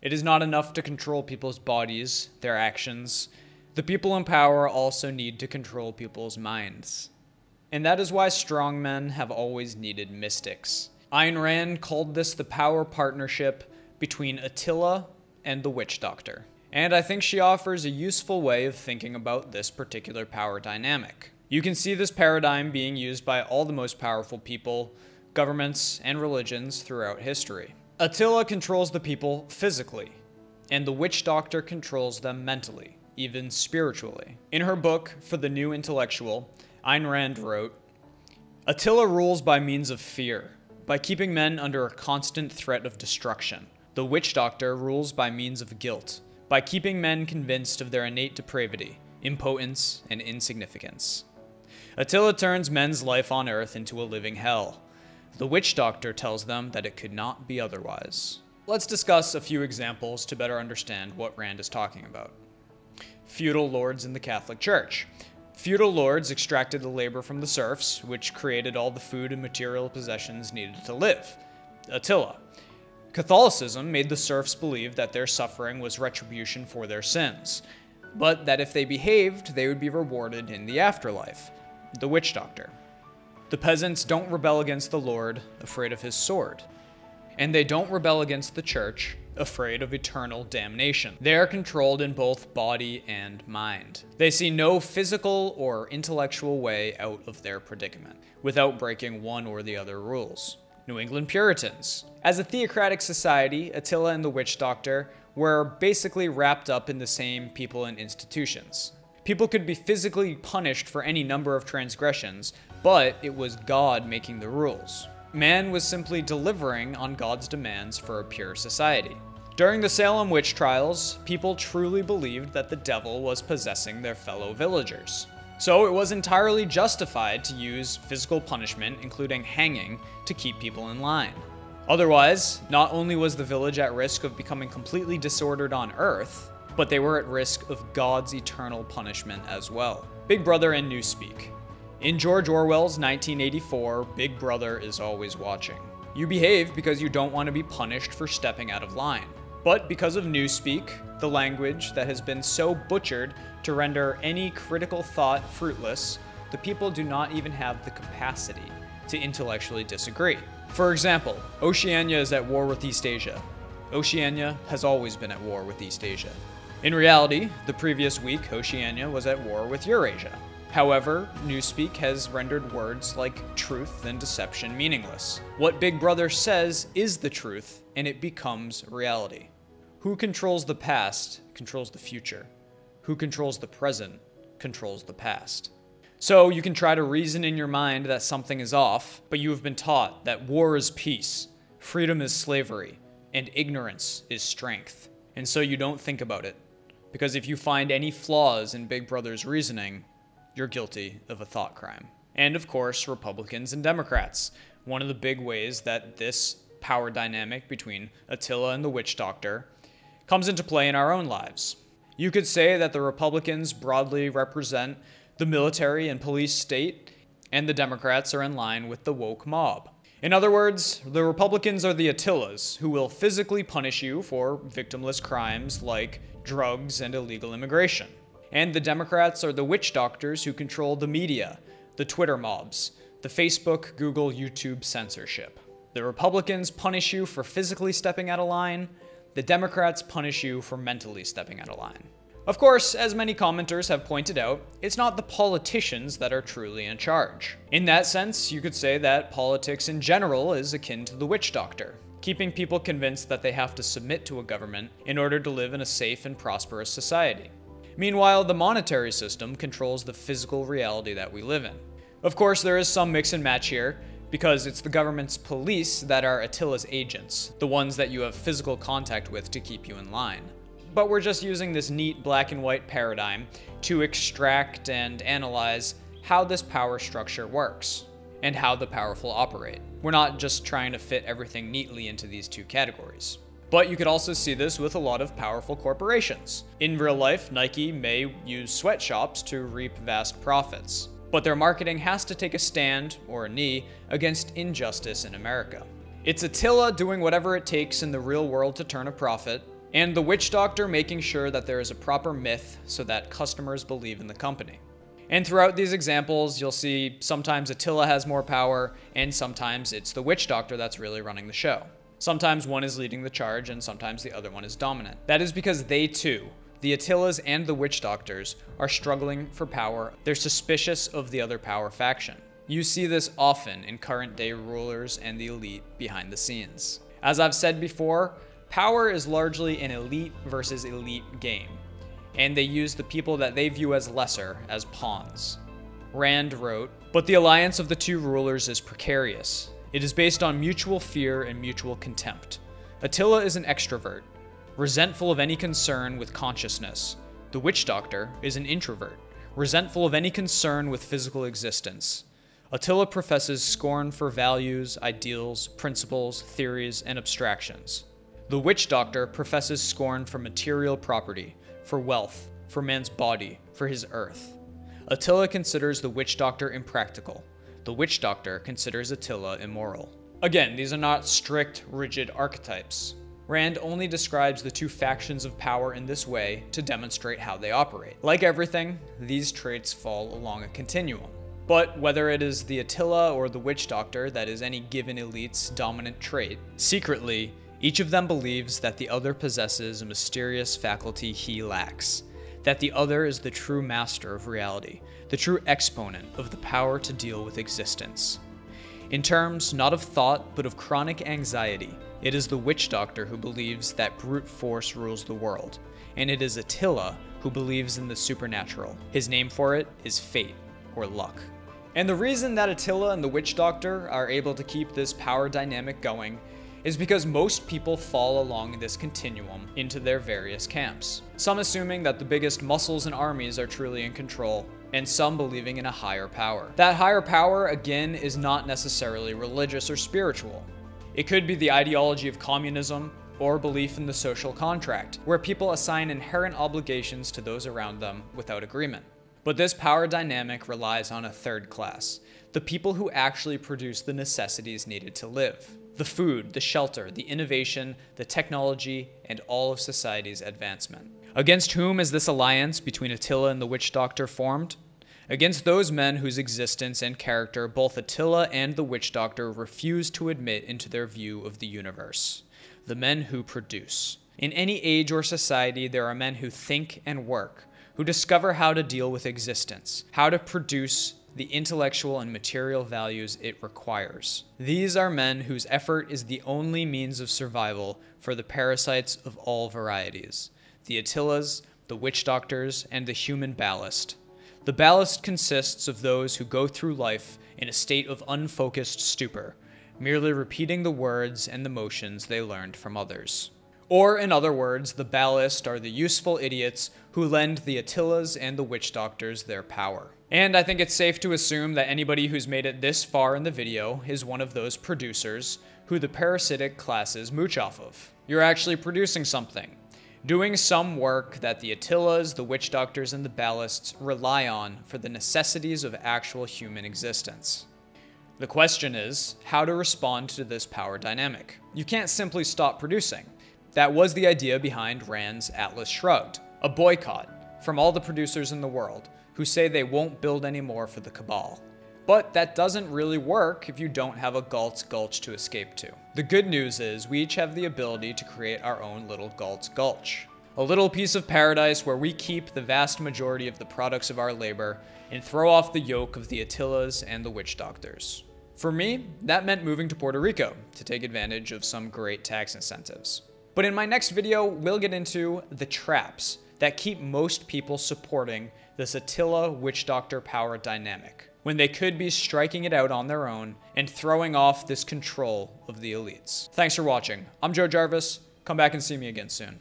It is not enough to control people's bodies, their actions. The people in power also need to control people's minds. And that is why strongmen have always needed mystics. Ayn Rand called this the power partnership between Attila and the witch doctor. And I think she offers a useful way of thinking about this particular power dynamic. You can see this paradigm being used by all the most powerful people, governments, and religions throughout history. Attila controls the people physically, and the witch doctor controls them mentally, even spiritually. In her book, For the New Intellectual, Ayn Rand wrote, "Attila rules by means of fear, by keeping men under a constant threat of destruction. The witch doctor rules by means of guilt, by keeping men convinced of their innate depravity, impotence, and insignificance. Attila turns men's life on earth into a living hell. The witch doctor tells them that it could not be otherwise." Let's discuss a few examples to better understand what Rand is talking about. Feudal lords in the Catholic Church. Feudal lords extracted the labor from the serfs, which created all the food and material possessions needed to live. Attila. Catholicism made the serfs believe that their suffering was retribution for their sins, but that if they behaved, they would be rewarded in the afterlife. The witch doctor. The peasants don't rebel against the Lord, afraid of his sword. And they don't rebel against the church, afraid of eternal damnation. They are controlled in both body and mind. They see no physical or intellectual way out of their predicament, without breaking one or the other rules. New England Puritans. As a theocratic society, Attila and the witch doctor were basically wrapped up in the same people and institutions. People could be physically punished for any number of transgressions, but it was God making the rules. Man was simply delivering on God's demands for a pure society. During the Salem witch trials, people truly believed that the devil was possessing their fellow villagers. So it was entirely justified to use physical punishment, including hanging, to keep people in line. Otherwise, not only was the village at risk of becoming completely disordered on Earth, but they were at risk of God's eternal punishment as well. Big Brother and Newspeak. In George Orwell's 1984, Big Brother is always watching. You behave because you don't want to be punished for stepping out of line. But because of Newspeak, the language that has been so butchered to render any critical thought fruitless, the people do not even have the capacity to intellectually disagree. For example, Oceania is at war with East Asia. Oceania has always been at war with East Asia. In reality, the previous week, Oceania was at war with Eurasia. However, Newspeak has rendered words like truth and deception meaningless. What Big Brother says is the truth, and it becomes reality. Who controls the past controls the future. Who controls the present controls the past. So you can try to reason in your mind that something is off, but you have been taught that war is peace, freedom is slavery, and ignorance is strength. And so you don't think about it. Because if you find any flaws in Big Brother's reasoning, you're guilty of a thought crime. And of course, Republicans and Democrats. One of the big ways that this power dynamic between Attila and the witch doctor comes into play in our own lives. You could say that the Republicans broadly represent the military and police state, and the Democrats are in line with the woke mob. In other words, the Republicans are the Attilas, who will physically punish you for victimless crimes like drugs and illegal immigration. And the Democrats are the witch doctors who control the media, the Twitter mobs, the Facebook, Google, YouTube censorship. The Republicans punish you for physically stepping out of line. The Democrats punish you for mentally stepping out of line. Of course, as many commenters have pointed out, it's not the politicians that are truly in charge. In that sense, you could say that politics in general is akin to the witch doctor, keeping people convinced that they have to submit to a government in order to live in a safe and prosperous society. Meanwhile, the monetary system controls the physical reality that we live in. Of course, there is some mix and match here, because it's the government's police that are Attila's agents, the ones that you have physical contact with to keep you in line. But we're just using this neat black and white paradigm to extract and analyze how this power structure works, and how the powerful operate. We're not just trying to fit everything neatly into these two categories. But you could also see this with a lot of powerful corporations. In real life, Nike may use sweatshops to reap vast profits, but their marketing has to take a stand, or a knee, against injustice in America. It's Attila doing whatever it takes in the real world to turn a profit, and the witch doctor making sure that there is a proper myth so that customers believe in the company. And throughout these examples, you'll see sometimes Attila has more power, and sometimes it's the witch doctor that's really running the show. Sometimes one is leading the charge, and sometimes the other one is dominant. That is because they too, the Attilas and the witch doctors, are struggling for power. They're suspicious of the other power faction. You see this often in current day rulers and the elite behind the scenes. As I've said before, power is largely an elite versus elite game, and they use the people that they view as lesser as pawns. Rand wrote, "But the alliance of the two rulers is precarious. It is based on mutual fear and mutual contempt. Attila is an extrovert, resentful of any concern with consciousness. The witch doctor is an introvert, resentful of any concern with physical existence. Attila professes scorn for values, ideals, principles, theories, and abstractions. The witch doctor professes scorn for material property, for wealth, for man's body, for his earth. Attila considers the witch doctor impractical. The witch doctor considers Attila immoral." Again, these are not strict, rigid archetypes. Rand only describes the two factions of power in this way to demonstrate how they operate. Like everything, these traits fall along a continuum. But whether it is the Attila or the witch doctor that is any given elite's dominant trait, secretly, each of them believes that the other possesses a mysterious faculty he lacks, that the other is the true master of reality, the true exponent of the power to deal with existence. In terms not of thought, but of chronic anxiety, it is the witch doctor who believes that brute force rules the world, and it is Attila who believes in the supernatural. His name for it is fate, or luck. And the reason that Attila and the witch doctor are able to keep this power dynamic going is because most people fall along this continuum into their various camps. Some assuming that the biggest muscles and armies are truly in control, and some believing in a higher power. That higher power, again, is not necessarily religious or spiritual. It could be the ideology of communism or belief in the social contract, where people assign inherent obligations to those around them without agreement. But this power dynamic relies on a third class, the people who actually produce the necessities needed to live. The food, the shelter, the innovation, the technology, and all of society's advancement. Against whom is this alliance between Attila and the witch doctor formed? Against those men whose existence and character both Attila and the witch doctor refuse to admit into their view of the universe. The men who produce. In any age or society, there are men who think and work, who discover how to deal with existence, how to produce the intellectual and material values it requires. These are men whose effort is the only means of survival for the parasites of all varieties, the Attilas, the witch doctors, and the human ballast. The ballast consists of those who go through life in a state of unfocused stupor, merely repeating the words and the motions they learned from others. Or, in other words, the ballast are the useful idiots who lend the Attilas and the witch doctors their power. And I think it's safe to assume that anybody who's made it this far in the video is one of those producers who the parasitic classes mooch off of. You're actually producing something, doing some work that the Attilas, the witch doctors, and the ballasts rely on for the necessities of actual human existence. The question is, how to respond to this power dynamic. You can't simply stop producing. That was the idea behind Rand's Atlas Shrugged, a boycott from all the producers in the world who say they won't build anymore for the cabal. But that doesn't really work if you don't have a Galt's Gulch to escape to. The good news is we each have the ability to create our own little Galt's Gulch. A little piece of paradise where we keep the vast majority of the products of our labor and throw off the yoke of the Attilas and the witch doctors. For me, that meant moving to Puerto Rico to take advantage of some great tax incentives. But in my next video, we'll get into the traps that keep most people supporting this Attila witch doctor power dynamic, when they could be striking it out on their own and throwing off this control of the elites. Thanks for watching. I'm Joe Jarvis. Come back and see me again soon.